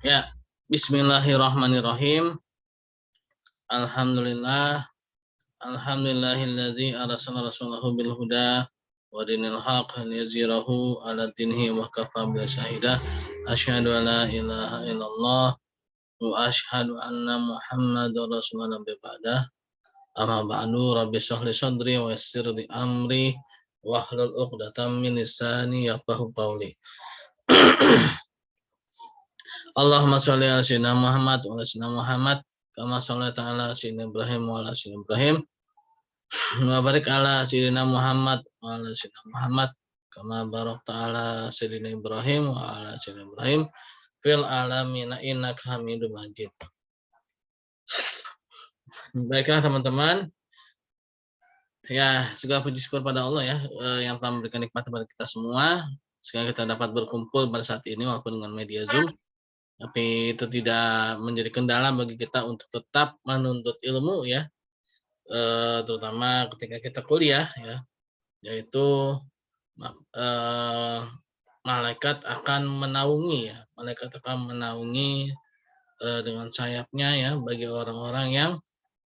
Ya, bismillahirrahmanirrahim. Alhamdulillah, alhamdulillahilladzi arsala rasulahu bil huda wa dinil haq liyuzhirahu 'ala dinihi wa kafa billahi shahida. Asyhadu an la ilaha illallah wa asyhadu anna Muhammadar rasulullah ba'da. Amma ba'du, rabbi shrah li sadri wa yassir li amri wahlul 'uqdatam min lisani yafqahu qawli. Allahumma sholli ala sayyidina Muhammad wa ala sayyidina Muhammad kama shallaita ala sayyidina Ibrahim wa ala sayyidina Ibrahim wa barik ala sayyidina Muhammad wa ala sayyidina Muhammad kama barakta ala sayyidina Ibrahim wa ala sayyidina Ibrahim fil alamin innaka Hamidum Majid. Baiklah teman-teman, ya segala puji syukur pada Allah ya yang telah memberikan nikmat kepada kita semua sehingga kita dapat berkumpul pada saat ini walaupun dengan media Zoom. Tapi itu tidak menjadi kendala bagi kita untuk tetap menuntut ilmu ya, terutama ketika kita kuliah ya, yaitu malaikat akan menaungi ya, malaikat akan menaungi dengan sayapnya ya bagi orang-orang yang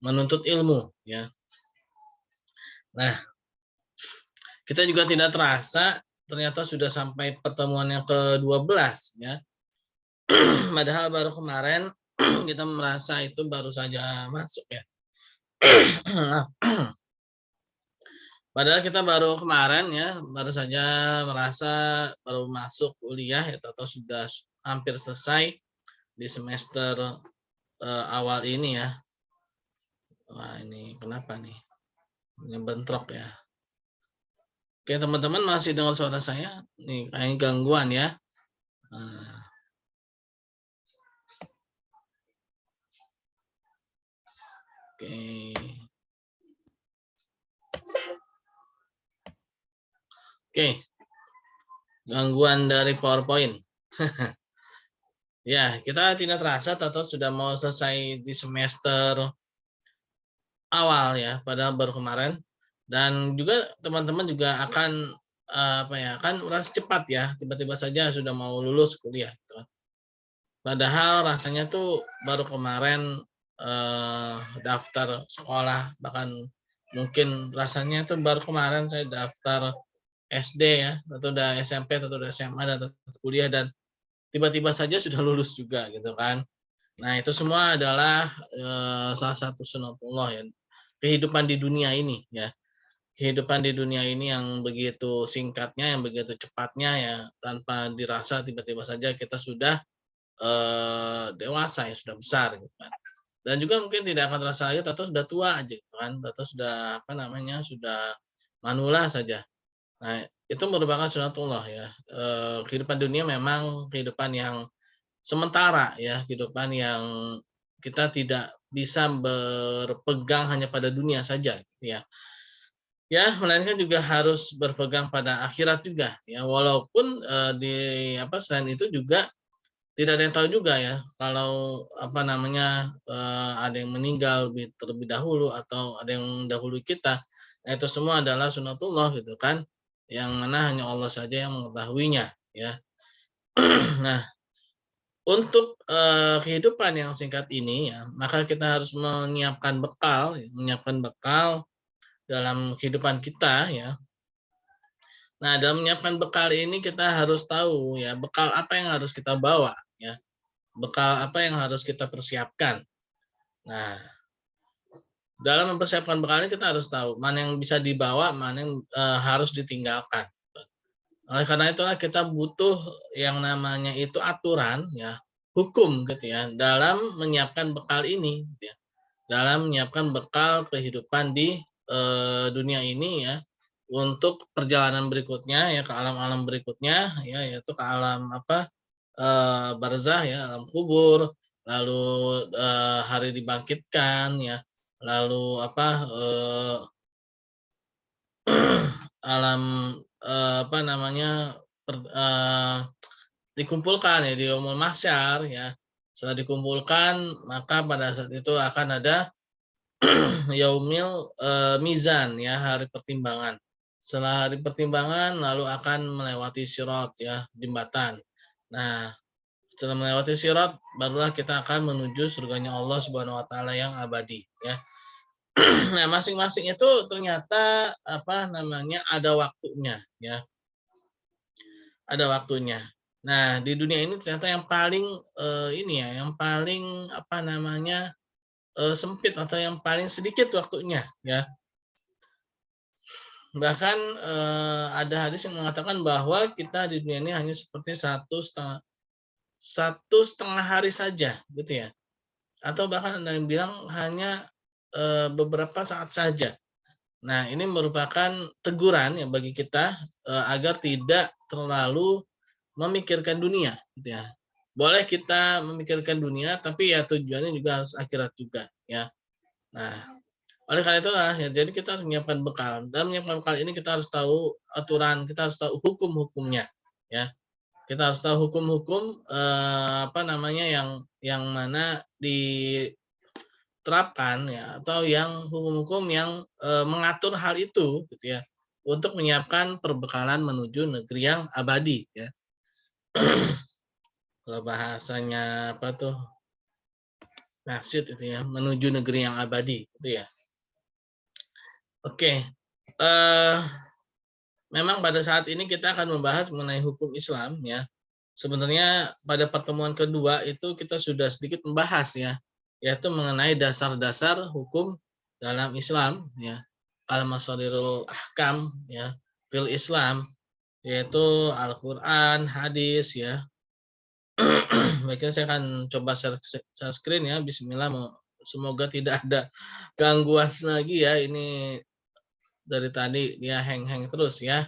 menuntut ilmu ya. Nah, kita juga tidak terasa ternyata sudah sampai pertemuan yang ke-12 ya. Padahal baru kemarin kita merasa itu baru saja masuk ya. Padahal kita baru kemarin ya, baru saja merasa baru masuk kuliah ya, atau sudah hampir selesai di semester awal ini ya. Wah ini kenapa nih? Ini bentrok ya. Oke teman-teman masih dengar suara saya? Nih kayaknya gangguan ya. Nah. Oke. Gangguan dari PowerPoint. Ya, kita tidak terasa atau sudah mau selesai di semester awal ya, padahal baru kemarin. Dan juga teman-teman juga akan akan merasa cepat ya, tiba-tiba saja sudah mau lulus kuliah gitu. Padahal rasanya tuh baru kemarin daftar sekolah, bahkan mungkin rasanya tuh baru kemarin saya daftar SD ya, atau udah SMP atau udah SMA dan kuliah dan tiba-tiba saja sudah lulus juga gitu kan. Nah, itu semua adalah salah satu sunatullah ya. Kehidupan di dunia ini ya. Kehidupan di dunia ini yang begitu singkatnya, yang begitu cepatnya ya, tanpa dirasa tiba-tiba saja kita sudah dewasa ya, sudah besar gitu kan. Dan juga mungkin tidak akan terasa lagi atau sudah tua aja gitu kan, atau sudah sudah manula saja. Nah, itu merupakan sunatullah ya. Kehidupan dunia memang kehidupan yang sementara ya, kehidupan yang kita tidak bisa berpegang hanya pada dunia saja gitu ya. Ya, melainkan juga harus berpegang pada akhirat juga ya. Walaupun selain itu juga tidak ada yang tahu juga ya kalau ada yang meninggal terlebih dahulu atau ada yang dahulu kita. Nah, itu semua adalah sunatullah gitu kan. Yang mana hanya Allah saja yang mengetahuinya ya. Nah, untuk kehidupan yang singkat ini ya, maka kita harus menyiapkan bekal dalam kehidupan kita ya. Nah, dalam menyiapkan bekal ini kita harus tahu ya, bekal apa yang harus kita bawa ya. Bekal apa yang harus kita persiapkan. Nah, dalam mempersiapkan bekal ini kita harus tahu mana yang bisa dibawa, mana yang harus ditinggalkan. Oleh karena itulah kita butuh yang namanya itu aturan ya, hukum gitu ya, dalam menyiapkan bekal ini gitu ya. Dalam menyiapkan bekal kehidupan di dunia ini ya, untuk perjalanan berikutnya ya, ke alam-alam berikutnya ya, yaitu ke alam barzah ya, alam kubur, lalu hari dibangkitkan ya, lalu alam dikumpulkan ya di yaumul mahsyar ya. Setelah dikumpulkan maka pada saat itu akan ada yaumil mizan ya, hari pertimbangan. Setelah hari pertimbangan lalu akan melewati sirat ya, jembatan. Nah, Setelah melewati sirat, barulah kita akan menuju surganya Allah Subhanahu wa taala yang abadi, ya. Nah, masing-masing itu ternyata apa namanya ada waktunya, ya. Ada waktunya. Nah, di dunia ini ternyata yang paling ini ya, yang paling apa namanya sempit atau yang paling sedikit waktunya, ya. Bahkan ada hadis yang mengatakan bahwa kita di dunia ini hanya seperti satu setengah hari saja, gitu ya. Atau bahkan ada yang bilang hanya beberapa saat saja. Nah, ini merupakan teguran ya bagi kita agar tidak terlalu memikirkan dunia, gitu ya. Boleh kita memikirkan dunia, tapi ya tujuannya juga harus akhirat juga, ya. Nah, oleh karena itulah ya, jadi kita harus menyiapkan bekal. Dan menyiapkan bekal ini kita harus tahu aturan, kita harus tahu hukum-hukumnya, ya. Kita harus tahu hukum-hukum apa namanya yang mana diterapkan ya atau yang hukum-hukum yang mengatur hal itu gitu ya untuk menyiapkan perbekalan menuju negeri yang abadi ya. Kalau bahasanya apa tuh? Nasyid itu ya, menuju negeri yang abadi itu ya. Oke. Eh Memang pada saat ini kita akan membahas mengenai hukum Islam ya. Sebenarnya pada pertemuan kedua itu kita sudah sedikit membahas ya, yaitu mengenai dasar-dasar hukum dalam Islam ya. Al-Masadirul Ahkam ya, fil Islam yaitu Al-Qur'an, hadis ya. Baiknya saya akan coba share screen ya. Bismillah, semoga tidak ada gangguan lagi ya. Ini dari tadi dia hang-hang terus ya.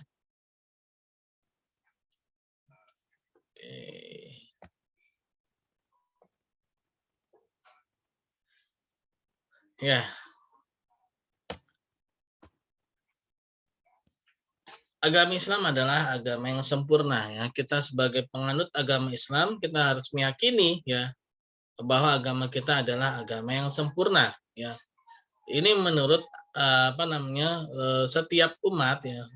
Oke. Ya, agama Islam adalah agama yang sempurna ya. Kita sebagai penganut agama Islam, kita harus meyakini ya bahwa agama kita adalah agama yang sempurna ya. Ini menurut apa namanya setiap umat ya.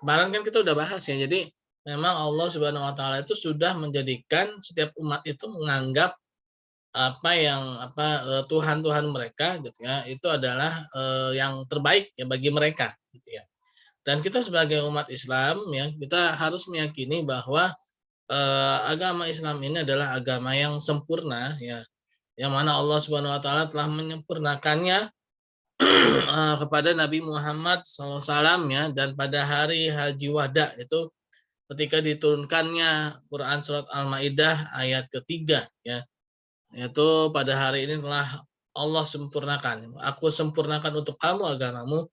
Kemarin kan kita udah bahas ya. Jadi memang Allah Subhanahu wa taala itu sudah menjadikan setiap umat itu menganggap apa yang Tuhan-Tuhan mereka gitu ya, itu adalah yang terbaik ya bagi mereka gitu ya. Dan kita sebagai umat Islam ya, kita harus meyakini bahwa agama Islam ini adalah agama yang sempurna ya, yang mana Allah Subhanahu wa taala telah menyempurnakannya kepada Nabi Muhammad SAW ya, dan pada hari Haji Wada itu ketika diturunkannya Quran surat Al-Maidah ayat ketiga ya, yaitu pada hari ini telah Allah sempurnakan. Aku sempurnakan untuk kamu agamamu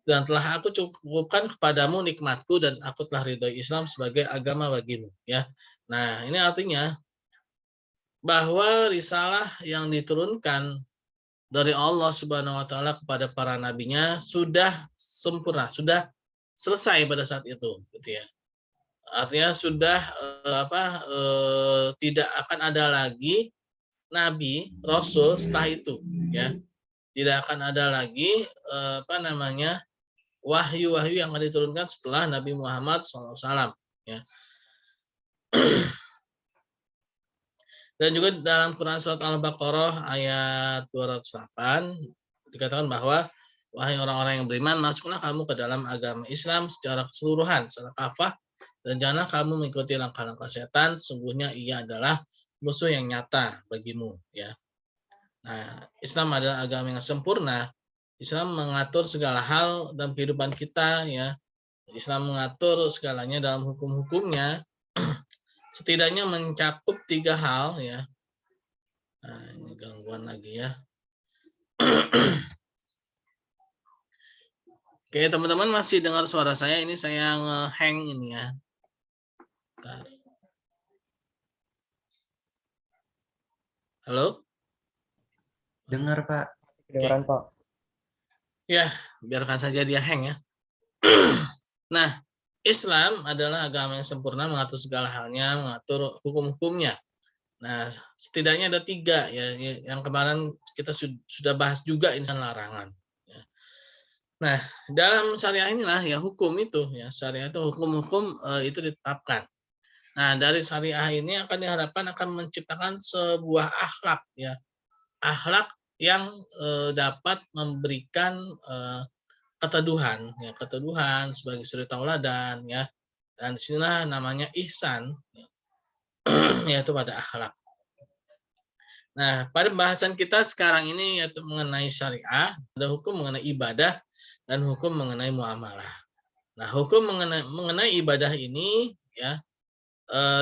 dan telah aku cukupkan kepadamu nikmatku dan aku telah ridhoi Islam sebagai agama bagimu ya. Nah, ini artinya bahwa risalah yang diturunkan dari Allah Subhanahu wa taala kepada para nabinya sudah sempurna, sudah selesai pada saat itu gitu ya. Artinya sudah tidak akan ada lagi nabi, rasul setelah itu ya. Tidak akan ada lagi wahyu-wahyu yang akan diturunkan setelah Nabi Muhammad SAW ya. Dan juga dalam Quran surat Al-Baqarah ayat 208 dikatakan bahwa wahai orang-orang yang beriman, masuklah kamu ke dalam agama Islam secara keseluruhan, secara kafah, dan janganlah kamu mengikuti langkah-langkah setan, sungguhnya ia adalah musuh yang nyata bagimu ya. Nah, Islam adalah agama yang sempurna. Islam mengatur segala hal dalam kehidupan kita ya. Islam mengatur segalanya dalam hukum-hukumnya. Setidaknya mencakup 3 hal ya. Nah, ini gangguan lagi ya. Oke, teman-teman masih dengar suara saya? Ini saya nge-hang ini ya. Bentar. Halo? Dengar, Pak. Kedengaran, Pak. Ya, biarkan saja dia hang ya. Nah, Islam adalah agama yang sempurna, mengatur segala halnya, mengatur hukum-hukumnya. Nah, setidaknya ada 3 ya, yang kemarin kita sudah bahas juga insan larangan. Ya. Nah, dalam syariah inilah ya hukum itu ya, syariah itu hukum-hukum itu ditetapkan. Nah, dari syariah ini akan diharapkan akan menciptakan sebuah akhlak ya. Akhlak yang dapat memberikan keteduhan ya, keteduhan sebagai suri tauladan ya. Dan disinilah namanya ihsan ya, yaitu pada akhlak. Nah, pada pembahasan kita sekarang ini yaitu mengenai syariah, ada hukum mengenai ibadah dan hukum mengenai muamalah. Nah, hukum mengenai ibadah ini ya,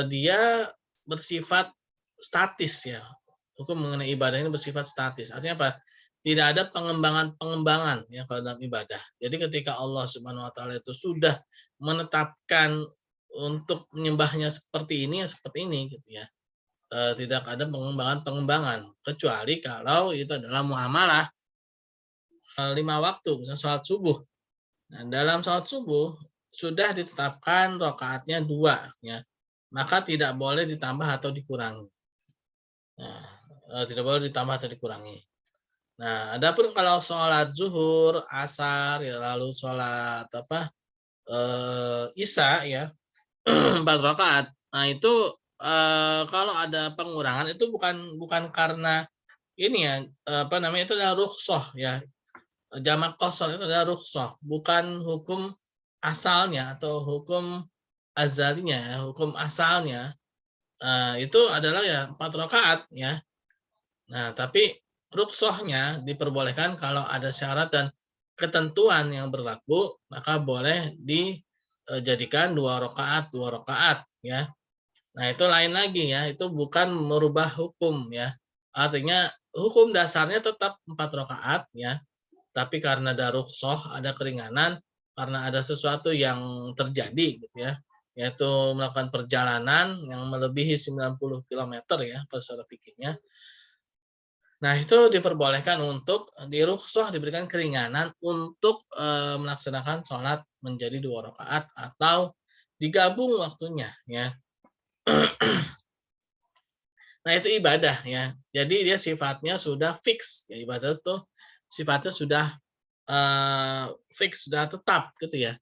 dia bersifat statis ya. Hukum mengenai ibadah ini bersifat statis. Artinya apa? Tidak ada pengembangan ya kalau dalam ibadah. Jadi ketika Allah Subhanahu wa taala itu sudah menetapkan untuk menyembahnya seperti ini ya seperti ini gitu ya. Tidak ada pengembangan kecuali kalau itu adalah muamalah 5 waktu, misalnya sholat subuh. Nah, dalam sholat subuh sudah ditetapkan rakaatnya 2 ya. Maka tidak boleh ditambah atau dikurangi. Nah, tidak boleh ditambah atau dikurangi. Nah, adapun kalau sholat zuhur, asar, ya lalu sholat isya ya 4 rakaat. Nah itu kalau ada pengurangan itu bukan karena ini ya itu adalah rukhsah ya. Jamak qasar itu adalah rukhsah, bukan hukum asalnya atau hukum azalinya ya, hukum asalnya. Itu adalah ya 4 rakaat ya. Nah, tapi rukhsahnya diperbolehkan kalau ada syarat dan ketentuan yang berlaku, maka boleh dijadikan 2 rakaat ya. Nah, itu lain lagi ya, itu bukan merubah hukum ya. Artinya hukum dasarnya tetap 4 rakaat ya. Tapi karena ada rukhsah, ada keringanan, karena ada sesuatu yang terjadi gitu ya, yaitu melakukan perjalanan yang melebihi 90 km ya kalau secara fikihnya. Nah, itu diperbolehkan untuk dirukhsah, diberikan keringanan untuk melaksanakan sholat menjadi 2 rakaat atau digabung waktunya ya. Nah, itu ibadah ya. Jadi dia sifatnya sudah fix ya, ibadah itu sifatnya sudah fix, sudah tetap gitu ya.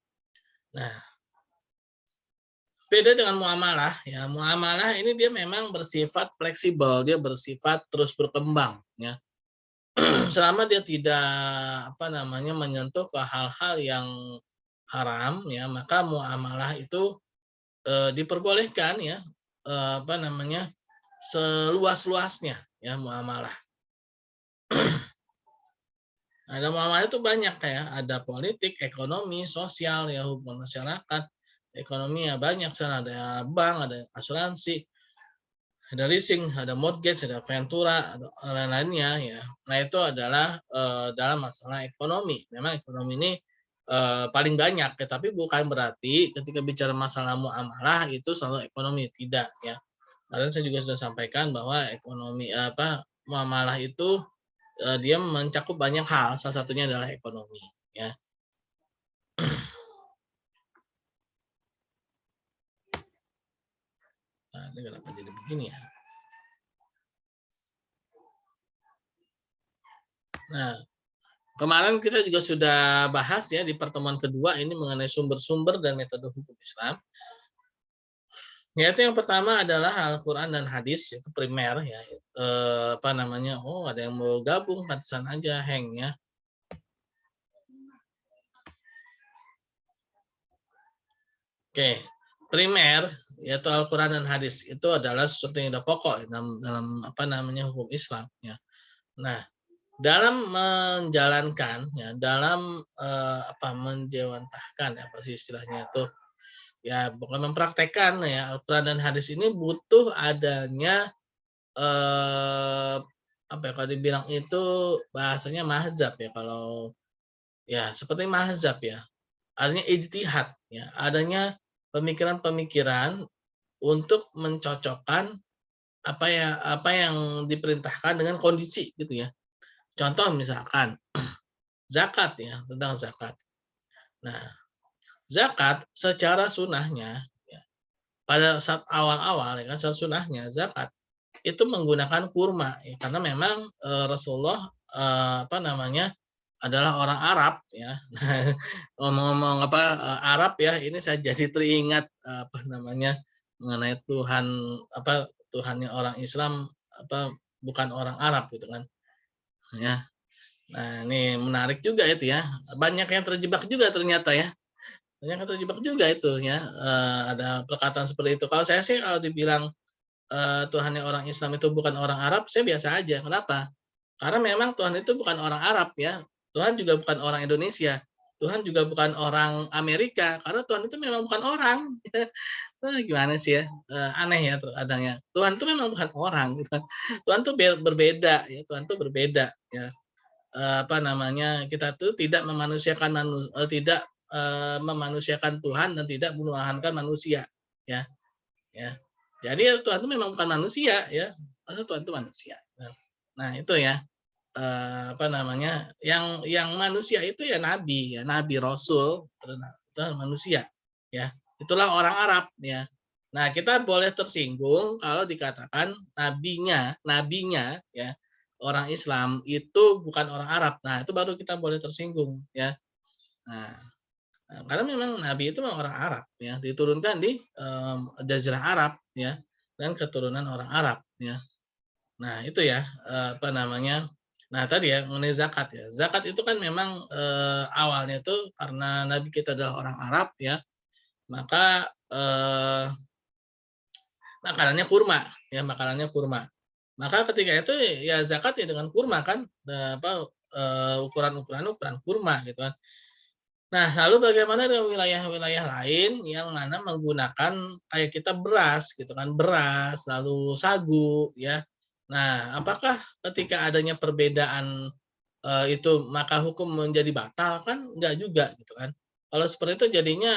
Nah, beda dengan muamalah ya. Muamalah ini dia memang bersifat fleksibel, dia bersifat terus berkembang ya. Selama dia tidak menyentuh ke hal-hal yang haram ya, maka muamalah itu diperbolehkan ya seluas-luasnya ya muamalah. Ada muamalah itu banyak ya, ada politik, ekonomi, sosial ya, hubungan masyarakat, ekonomi ya banyak sana, ada bank, ada asuransi, ada leasing, ada mortgage, ada ventura, ada lain-lainnya ya. Nah, itu adalah dalam masalah ekonomi. Memang ekonomi ini paling banyak ya, tapi bukan berarti ketika bicara masalah muamalah itu selalu ekonomi, tidak ya. Karena saya juga sudah sampaikan bahwa ekonomi muamalah itu dia mencakup banyak hal, salah satunya adalah ekonomi ya. Nah, ini kenapa jadi begini ya? Nah, kemarin kita juga sudah bahas ya di pertemuan kedua ini mengenai sumber-sumber dan metode hukum Islam. Yaitu yang pertama adalah Al-Quran dan hadis, itu primer ya. Oh, ada yang mau gabung, pantesan aja hang ya. Oke, primer yaitu Al-Quran dan hadis itu adalah sesuatu yang sudah pokok dalam hukum Islam ya. Nah, dalam menjalankan ya, dalam menjawantahkan apa sih istilahnya itu ya, bukan mempraktekkan ya Al-Quran dan hadis ini butuh adanya kalau dibilang itu bahasanya mahzab ya, kalau ya seperti mahzab ya, artinya ijtihad ya, adanya pemikiran-pemikiran untuk mencocokkan apa yang diperintahkan dengan kondisi gitu ya. Contoh misalkan zakat ya, tentang zakat. Nah, zakat secara sunahnya ya, pada saat awal-awal ya kan, secara sunahnya zakat itu menggunakan kurma ya, karena memang Rasulullah adalah orang Arab ya. Ngomong-ngomong Arab ya, ini saya jadi teringat mengenai Tuhan apa Tuhannya orang Islam apa bukan orang Arab gitu kan. Ya. Nah, ini menarik juga itu ya. Banyak yang terjebak juga ternyata ya. Banyak yang terjebak juga itu ya. Ada perkataan seperti itu. Kalau saya sih kalau dibilang Tuhannya orang Islam itu bukan orang Arab, saya biasa aja. Kenapa? Karena memang Tuhan itu bukan orang Arab ya. Tuhan juga bukan orang Indonesia. Tuhan juga bukan orang Amerika. Karena Tuhan itu memang bukan orang. Gimana sih ya? Aneh ya terkadang ya. Tuhan itu memang bukan orang gitu kan. Tuhan tuh berbeda ya. Tuhan tuh berbeda ya. Apa namanya? Kita tuh tidak memanusiakan tidak memanusiakan Tuhan dan tidak menuhankan manusia ya. Ya. Jadi ya Tuhan itu memang bukan manusia ya. Masa Tuhan itu manusia. Nah, itu ya. Apa namanya? Yang manusia itu ya nabi ya, nabi rasul, itu manusia ya. Itulah orang Arab ya. Nah, kita boleh tersinggung kalau dikatakan nabinya ya, orang Islam itu bukan orang Arab. Nah, itu baru kita boleh tersinggung ya. Nah, karena memang Nabi itu memang orang Arab ya, diturunkan di Jazirah Arab ya, dan keturunan orang Arab ya. Nah, itu ya apa namanya? Nah, tadi ya mengenai zakat ya. Zakat itu kan memang awalnya itu karena Nabi kita adalah orang Arab ya, maka makanannya kurma ya, makanannya kurma. Maka ketika itu ya zakat ya dengan kurma kan, ukuran kurma gitu kan. Nah, lalu bagaimana dengan wilayah-wilayah lain yang mana menggunakan kayak kita beras gitu kan, beras, lalu sagu ya. Nah, apakah ketika adanya perbedaan itu maka hukum menjadi batal? Kan enggak juga gitu kan. Kalau seperti itu jadinya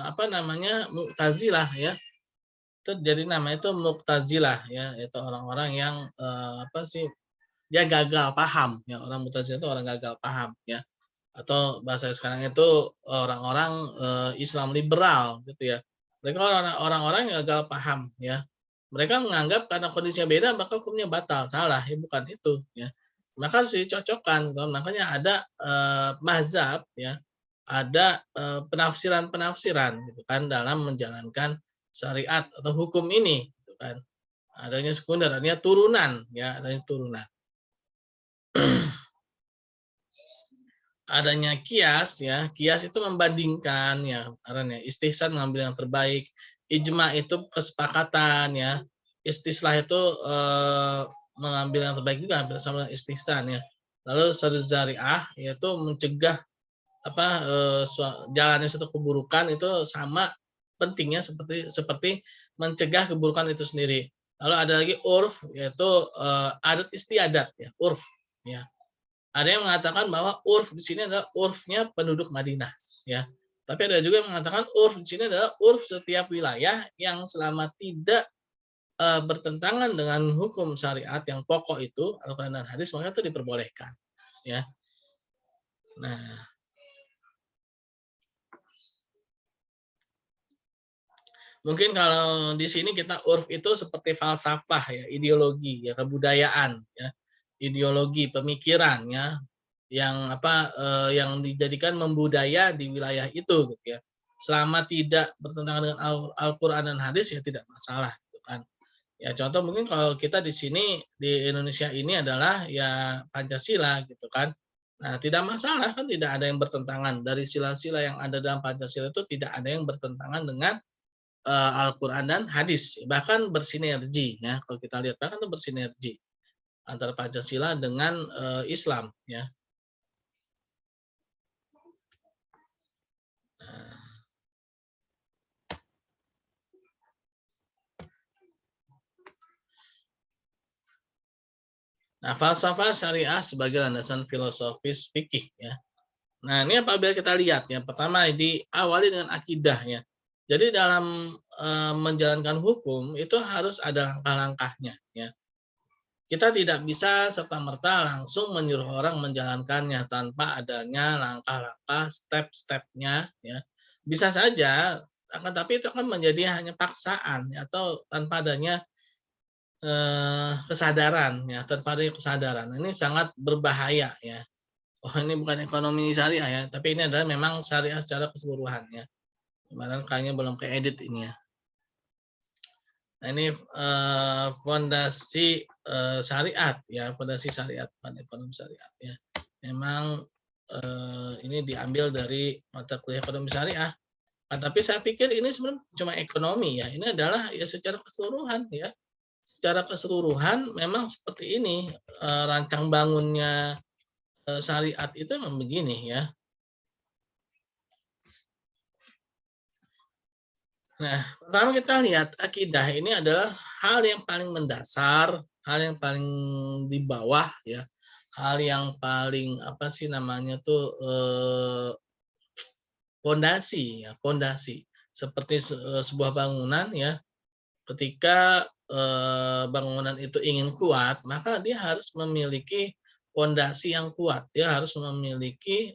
apa namanya? Mu'tazilah ya. Itu jadi namanya itu Mu'tazilah ya, itu orang-orang yang apa sih? Dia gagal paham ya, orang Mu'tazilah itu orang gagal paham ya, atau bahasa sekarang itu orang-orang Islam liberal gitu ya. Mereka orang-orang yang gagal paham ya. Mereka menganggap karena kondisinya beda maka hukumnya batal. Salah, ya bukan itu ya. Maka harus dicocokkan. Makanya ada mazhab ya, ada penafsiran-penafsiran gitu kan dalam menjalankan syariat atau hukum ini gitu kan. Adanya sekunder, adanya turunan ya, adanya turunan. Adanya kias ya, kias itu membandingkan ya, karena istihsan mengambil yang terbaik, ijma itu kesepakatan ya, istislah itu mengambil yang terbaik juga hampir sama dengan istihsan ya. Lalu sadud zari'ah yaitu mencegah apa jalannya satu keburukan itu sama pentingnya seperti mencegah keburukan itu sendiri. Lalu ada lagi urf yaitu adat istiadat ya, urf ya. Ada yang mengatakan bahwa urf di sini adalah urfnya penduduk Madinah, ya. Tapi ada juga yang mengatakan urf di sini adalah urf setiap wilayah yang selama tidak bertentangan dengan hukum syariat yang pokok itu Al-Qur'an dan hadis maka itu diperbolehkan, ya. Nah, mungkin kalau di sini kita urf itu seperti falsafah ya, ideologi ya, kebudayaan ya, ideologi, pemikiran ya, yang apa yang dijadikan membudaya di wilayah itu gitu ya. Selama tidak bertentangan dengan Al-Qur'an dan hadis ya tidak masalah gitu kan. Ya contoh mungkin kalau kita di sini di Indonesia ini adalah ya Pancasila gitu kan. Nah, tidak masalah kan tidak ada yang bertentangan dari sila-sila yang ada dalam Pancasila itu tidak ada yang bertentangan dengan Al-Qur'an dan hadis. Bahkan bersinergi ya. Kalau kita lihat bahkan itu bersinergi antara Pancasila dengan Islam ya. Nah, falsafah syariah sebagai landasan filosofis fikih ya. Nah, ini apabila kita lihat ya, pertama diawali dengan akidah ya. Jadi dalam menjalankan hukum itu harus ada langkah-langkahnya ya. Kita tidak bisa serta-merta langsung menyuruh orang menjalankannya tanpa adanya langkah-langkah, step-stepnya ya. Bisa saja, akan tapi itu akan menjadi hanya paksaan ya, atau tanpa adanya kesadaran ya, tanpa adanya kesadaran. Ini sangat berbahaya ya. Oh, ini bukan ekonomi syariah ya, tapi ini adalah memang syariah secara keseluruhan ya. Kemarin kayaknya belum keedit ini ya. Nah, ini fondasi syariat ya, fondasi syariat, ekonomi syariat ya. Memang ini diambil dari mata kuliah ekonomi syariah. Nah, tapi saya pikir ini sebenarnya cuma ekonomi ya. Ini adalah ya secara keseluruhan ya. Secara keseluruhan memang seperti ini rancang bangunnya syariat itu memang begini ya. Nah, pertama kita lihat akidah ini adalah hal yang paling mendasar, hal yang paling di bawah ya, hal yang paling apa sih namanya tuh fondasi ya, fondasi. Seperti sebuah bangunan ya, ketika bangunan itu ingin kuat, maka dia harus memiliki fondasi yang kuat. Dia harus memiliki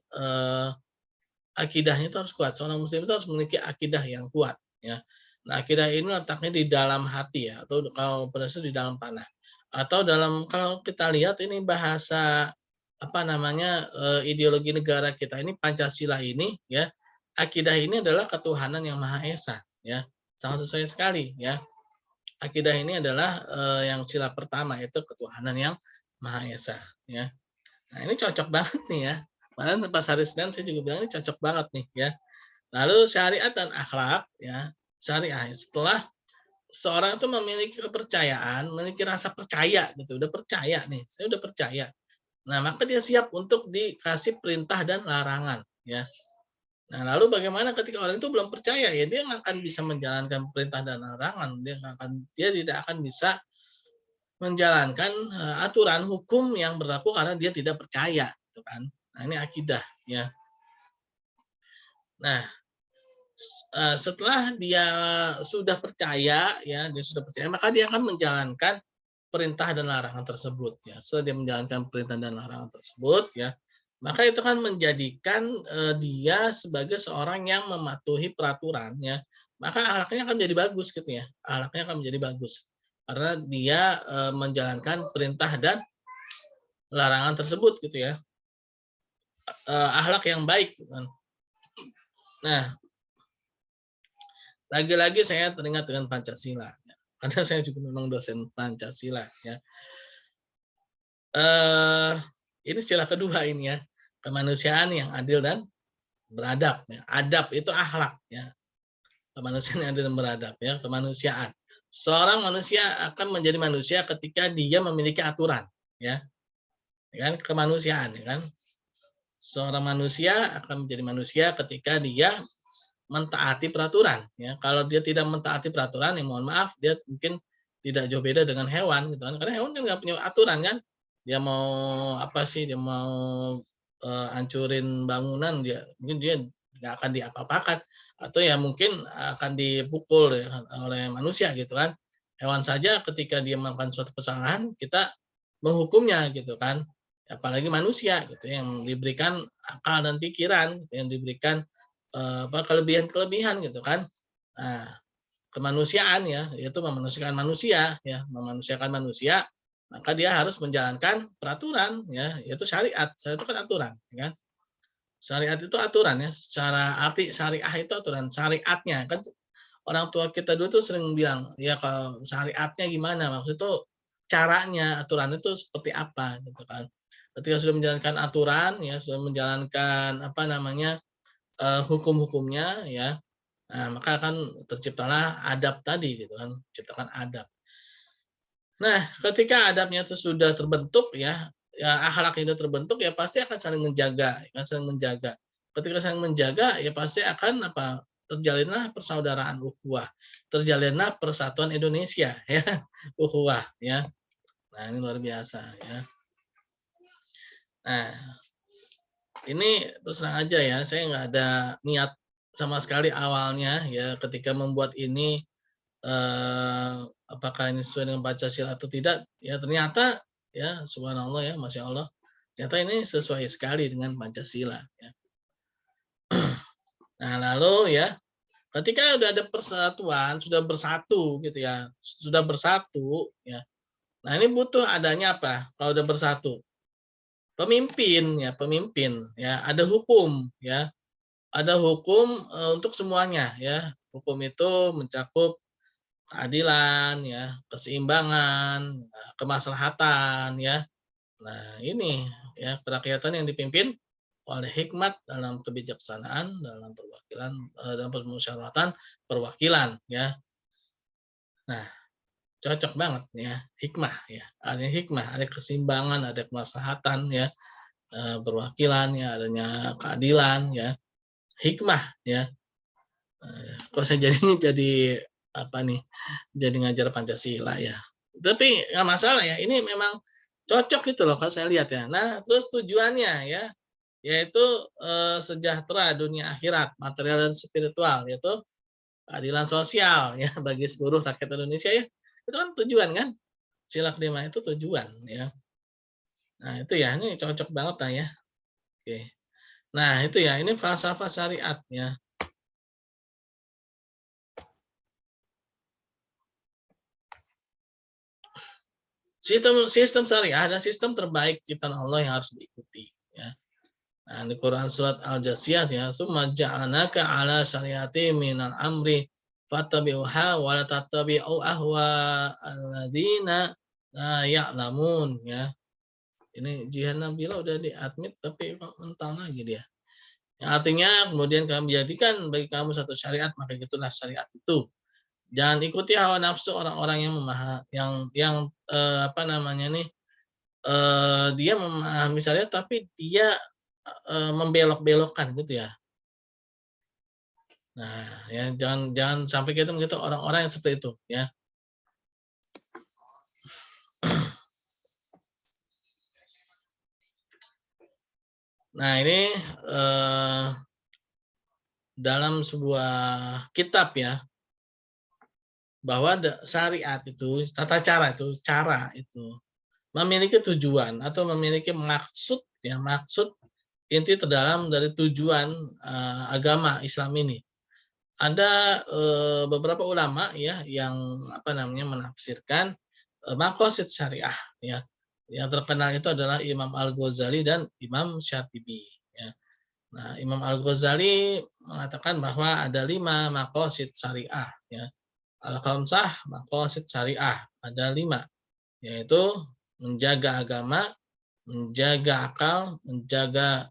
akidahnya itu harus kuat. Seorang muslim itu harus memiliki akidah yang kuat ya. Nah, akidah ini letaknya di dalam hati ya, atau kalau berasal di dalam panah. Atau dalam kalau kita lihat ini bahasa apa namanya ideologi negara kita ini Pancasila ini ya, akidah ini adalah ketuhanan yang Maha Esa ya. Sangat sesuai sekali ya. Akidah ini adalah yang sila pertama itu ketuhanan yang Maha Esa ya. Nah, ini cocok banget nih ya. Kemarin pas hari Senin saya juga bilang ini cocok banget nih ya. Lalu syariat dan akhlak ya. Syariah setelah seorang itu memiliki kepercayaan, memiliki rasa percaya gitu, udah percaya nih, saya udah percaya. Nah, maka dia siap untuk dikasih perintah dan larangan ya. Nah, lalu bagaimana ketika orang itu belum percaya ya, dia nggak akan bisa menjalankan perintah dan larangan, dia tidak akan bisa menjalankan aturan hukum yang berlaku karena dia tidak percaya gitu kan. Nah, ini akidah ya. Nah, setelah dia sudah percaya ya, dia sudah percaya, maka dia akan menjalankan perintah dan larangan tersebut ya. Setelah dia menjalankan perintah dan larangan tersebut ya, maka itu kan menjadikan dia sebagai seorang yang mematuhi peraturan ya. Maka akhlaknya akan menjadi bagus gitu ya. Akhlaknya akan menjadi bagus karena dia menjalankan perintah dan larangan tersebut gitu ya. Akhlak yang baik gitu kan. Nah, lagi-lagi saya teringat dengan Pancasila ya. Karena saya juga memang dosen Pancasila ya. Ini istilah kedua ini ya, kemanusiaan yang adil dan beradab ya. Adab itu akhlak ya. Kemanusiaan yang adil dan beradab ya, kemanusiaan. Seorang manusia akan menjadi manusia ketika dia memiliki aturan ya. Ya kan, kemanusiaan ya kan. Seorang manusia akan menjadi manusia ketika dia mentaati peraturan ya. Kalau dia tidak mentaati peraturan ya mohon maaf dia mungkin tidak jauh beda dengan hewan gitu kan. Karena hewan kan nggak punya aturan kan. Dia mau apa sih? Dia mau hancurin bangunan mungkin dia nggak akan diapa-apakan atau ya mungkin akan dipukul ya, oleh manusia gitu kan. Hewan saja ketika dia melakukan suatu kesalahan kita menghukumnya gitu kan. Apalagi manusia gitu yang diberikan akal dan pikiran, yang diberikan kelebihan-kelebihan gitu kan. Nah, kemanusiaan ya, yaitu memanusiakan manusia ya, memanusiakan manusia, maka dia harus menjalankan peraturan ya, yaitu syariat. Syariat itu kan aturan, ya kan? Syariat itu aturan ya. Secara arti syariah itu aturan, syariatnya kan orang tua kita dulu tuh sering bilang, ya kalau syariatnya gimana? Maksud itu caranya, aturan itu seperti apa gitu kan. Ketika sudah menjalankan aturan ya, sudah menjalankan apa namanya? Hukum-hukumnya ya, nah, maka akan terciptalah adab tadi gitu kan, ciptakan adab. Nah, ketika adabnya itu sudah terbentuk ya, ya akhlak itu terbentuk ya pasti akan saling menjaga, akan saling menjaga. Ketika saling menjaga ya pasti akan apa? Terjalinlah persaudaraan ukhuwah, terjalinlah persatuan Indonesia ya, ukhuwah ya. Nah, ini luar biasa ya. Nah, ini terus terang aja ya, saya nggak ada niat sama sekali awalnya ya ketika membuat ini apakah ini sesuai dengan Pancasila atau tidak ya ternyata ya subhanallah ya masya Allah ternyata ini sesuai sekali dengan Pancasila ya. Nah lalu ya ketika udah ada persatuan sudah bersatu gitu ya sudah bersatu ya nah ini butuh adanya apa kalau udah bersatu pemimpin ya ada hukum ya ada hukum untuk semuanya ya hukum itu mencakup keadilan, ya, keseimbangan, kemaslahatan, ya. Nah, ini ya kerakyatan yang dipimpin oleh hikmat dalam kebijaksanaan, dalam perwakilan, dalam permusyawaratan perwakilan, ya. Nah, cocok banget ya hikmah ya. Ada hikmah, ada keseimbangan, ada kemaslahatan ya, perwakilan ya, adanya keadilan ya, hikmah ya. Kok saya jadi jadi apa nih? Jadi ngajar Pancasila ya. Tapi nggak masalah ya. Ini memang cocok gitu loh kalau saya lihat ya. Nah, terus tujuannya ya, yaitu sejahtera dunia akhirat, material dan spiritual, yaitu keadilan sosial ya bagi seluruh rakyat Indonesia ya. Itu kan tujuan kan? Sila kelima itu tujuan ya. Nah, itu ya, ini cocok banget lah ya. Oke. Nah, itu ya, ini falsafah syariat ya. Sistem syariah dan sistem terbaik ciptaan Allah yang harus diikuti ya. Nah, di Quran surat Al-Jasiyah ya, "Tsumma ja'alnaka 'ala syariati minal amri fattabi'uha wa la tattabi'u ahwa alladziina la ya'lamun" ya. Ini Jihan Nabila udah di-admit tapi kok mentang lagi dia. Yang artinya kemudian kami jadikan bagi kamu satu syariat, maka itulah syariat itu. Jangan ikuti hawa nafsu orang-orang yang apa namanya nih, dia memahami syariat tapi dia membelok-belokkan gitu ya. Nah, ya jangan jangan sampai kita begitu orang-orang yang seperti itu ya. Nah, ini dalam sebuah kitab ya, bahwa syariat itu, tata cara itu memiliki tujuan atau memiliki maksud ya, maksud inti terdalam dari tujuan agama Islam ini. Ada beberapa ulama ya yang apa namanya menafsirkan maqasid syariah ya. Yang terkenal itu adalah Imam Al-Ghazali dan Imam Syatibi ya. Nah, Imam Al-Ghazali mengatakan bahwa ada 5 maqasid syariah ya. Al-khamsah maqasid syariah, ada 5, yaitu menjaga agama, menjaga akal, menjaga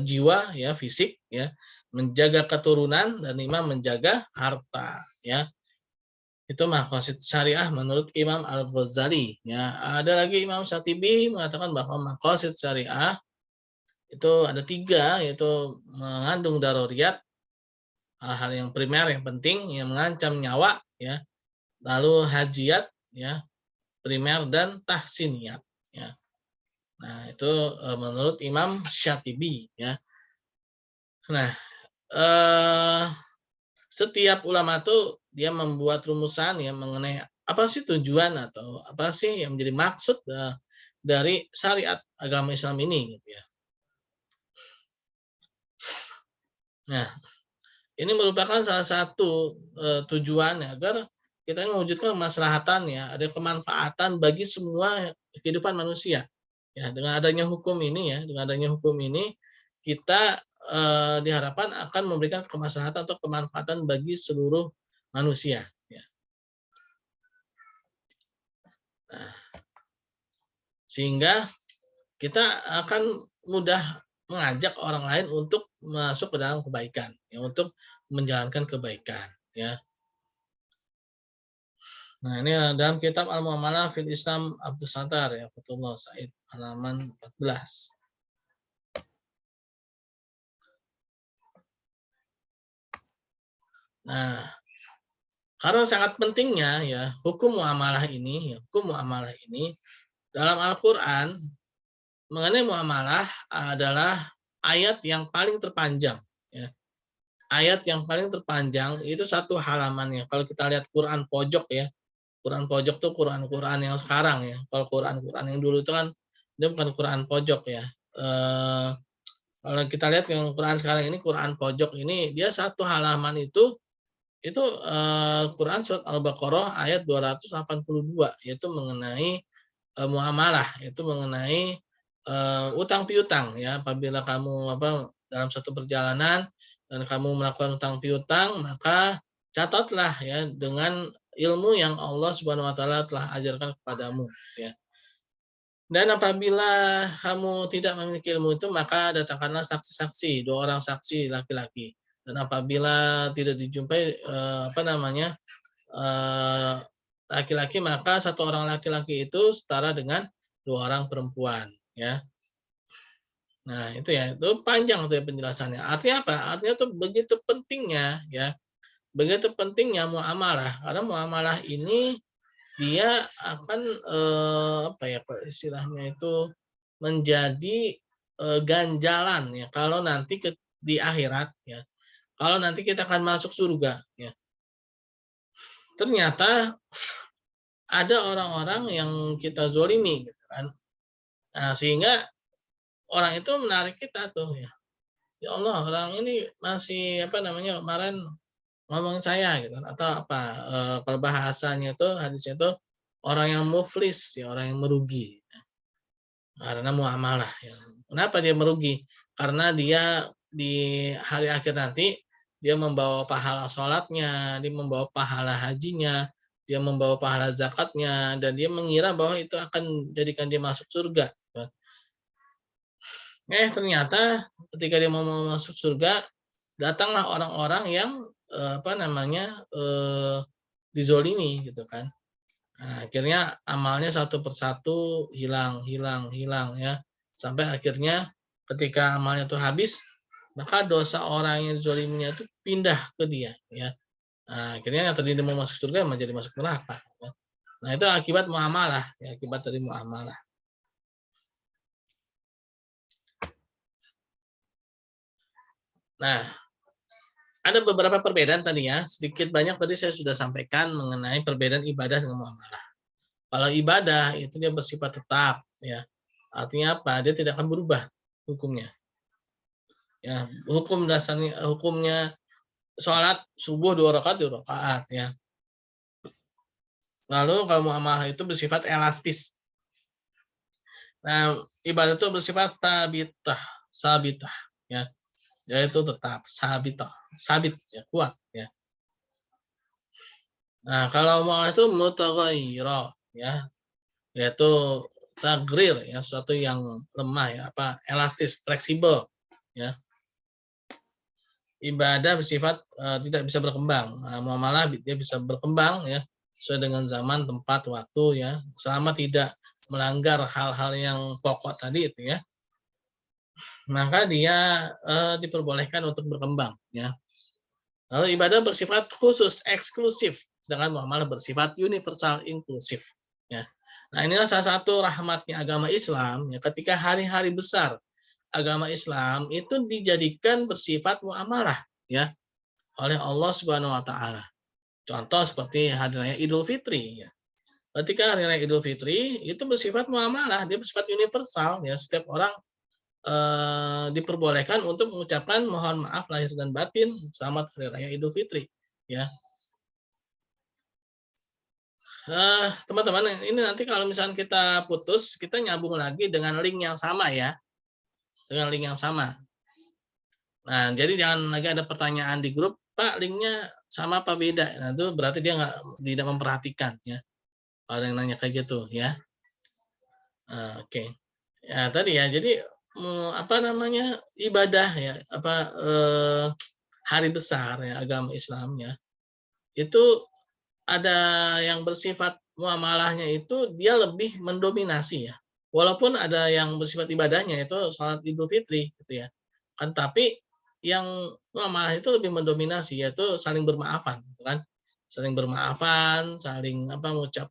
jiwa ya, fisik ya, menjaga keturunan, dan 5 menjaga harta ya. Itu maqasid syariah menurut Imam Al-Ghazali ya. Ada lagi Imam Syatibi mengatakan bahwa maqasid syariah itu ada 3, yaitu mengandung daruriyat, hal-hal yang primer yang penting yang mengancam nyawa ya. Lalu hajiat ya, primer, dan tahsiniyat ya. Nah, itu menurut Imam Syatibi ya. Nah, setiap ulama itu dia membuat rumusan ya mengenai apa sih tujuan atau apa sih yang menjadi maksud dari syariat agama Islam ini gitu ya. Nah, ini merupakan salah satu tujuan ya, agar kita mewujudkan kemaslahatan ya, ada kemanfaatan bagi semua kehidupan manusia. Ya, dengan adanya hukum ini ya, dengan adanya hukum ini kita diharapkan akan memberikan kemaslahatan atau kemanfaatan bagi seluruh manusia ya. Nah, sehingga kita akan mudah mengajak orang lain untuk masuk ke dalam kebaikan ya, untuk menjalankan kebaikan ya. Nah, ini dalam kitab Al-Muamalah fil Islam Abdul Sattar ya, Fatullah Said, halaman 14. Nah, karena sangat pentingnya ya hukum muamalah ini, dalam Al-Qur'an mengenai muamalah adalah ayat yang paling terpanjang ya. Ayat yang paling terpanjang itu 1 halamannya. Kalau kita lihat Quran pojok ya. Quran pojok tuh Quran yang sekarang ya. Kalau Quran yang dulu itu kan dia bukan Quran pojok ya. Kalau kita lihat yang Quran sekarang ini, Quran pojok ini, dia 1 halaman itu Quran surat Al-Baqarah ayat 282, yaitu mengenai muamalah, itu mengenai utang piutang ya. Apabila kamu dalam satu perjalanan dan kamu melakukan utang piutang, maka catatlah ya dengan ilmu yang Allah Subhanahu wa taala telah ajarkan kepadamu, ya. Dan apabila kamu tidak memiliki ilmu itu, maka datangkanlah saksi-saksi, 2 orang saksi laki-laki. Dan apabila tidak dijumpai, eee, laki-laki, maka 1 orang laki-laki itu setara dengan 2 orang perempuan, ya. Nah, itu ya, itu panjang tuh ya penjelasannya. Artinya apa? Artinya tuh begitu pentingnya ya, begitu pentingnya muamalah. Karena muamalah ini dia akan, apa ya, istilahnya itu menjadi, ganjalan ya kalau nanti di akhirat ya, kalau nanti kita akan masuk surga ya. Ternyata ada orang-orang yang kita zolimi gitu kan. Nah, sehingga orang itu menarik kita tuh ya. Ya Allah, orang ini masih apa namanya, kemarin ngomong saya gitu kan, atau apa, kalau bahasanya itu hadisnya itu orang yang muflis ya, orang yang merugi karena muamalah ya. Kenapa dia merugi? Karena dia di hari akhir nanti dia membawa pahala sholatnya, dia membawa pahala hajinya, dia membawa pahala zakatnya, dan dia mengira bahwa itu akan jadikan dia masuk surga. Ternyata ketika dia mau masuk surga, datanglah orang-orang yang, apa namanya, dizolimi gitu kan. Nah, akhirnya amalnya satu persatu hilang hilang hilang ya, sampai akhirnya ketika amalnya itu habis, maka dosa orang yang dizoliminya itu pindah ke dia ya. Nah, akhirnya yang tadinya mau masuk surga menjadi masuk neraka ya. Nah, itu akibat muamalah ya, akibat dari muamalah. Nah, ada beberapa perbedaan tadi ya, sedikit banyak tadi saya sudah sampaikan mengenai perbedaan ibadah dengan muamalah. Kalau ibadah itu dia bersifat tetap ya. Artinya apa? Dia tidak akan berubah hukumnya. Ya, hukumnya sholat subuh 2 rakaat 2 rakaat ya. Lalu kalau muamalah itu bersifat elastis. Nah, ibadah itu bersifat sabitah ya. Yaitu tetap sabit ya, kuat ya. Nah, kalau muamalah itu mutaghayyirah ya, yaitu tagrir ya, sesuatu yang lemah ya, apa, elastis, fleksibel ya. Ibadah bersifat tidak bisa berkembang. Nah, muamalah dia bisa berkembang ya sesuai dengan zaman, tempat, waktu ya, selama tidak melanggar hal-hal yang pokok tadi itu ya. Maka dia diperbolehkan untuk berkembang ya. Lalu ibadah bersifat khusus, eksklusif, sedangkan muamalah bersifat universal, inklusif ya. Nah, inilah salah satu rahmatnya agama Islam ya, ketika hari-hari besar agama Islam itu dijadikan bersifat muamalah ya oleh Allah Subhanahu wa taala. Contoh seperti hari raya Idul Fitri ya. Ketika hari raya Idul Fitri itu bersifat muamalah, dia bersifat universal ya, setiap orang diperbolehkan untuk mengucapkan mohon maaf lahir dan batin selamat hari raya Idul Fitri ya. Teman-teman, ini nanti kalau misalnya kita putus, kita nyambung lagi dengan link yang sama ya. Dengan link yang sama. Nah, jadi jangan lagi ada pertanyaan di grup, Pak, linknya sama apa beda? Nah, itu berarti dia tidak memperhatikan ya. Kalau yang nanya kayak gitu ya. Oke. Ya tadi ya, jadi apa namanya, ibadah ya, apa, hari besar ya agama Islam ya, itu ada yang bersifat muamalahnya itu dia lebih mendominasi ya. Walaupun ada yang bersifat ibadahnya itu sholat Idul Fitri gitu ya. Kan tapi yang muamalah itu lebih mendominasi yaitu saling bermaafan gitu kan. Saling bermaafan, saling apa, mengucap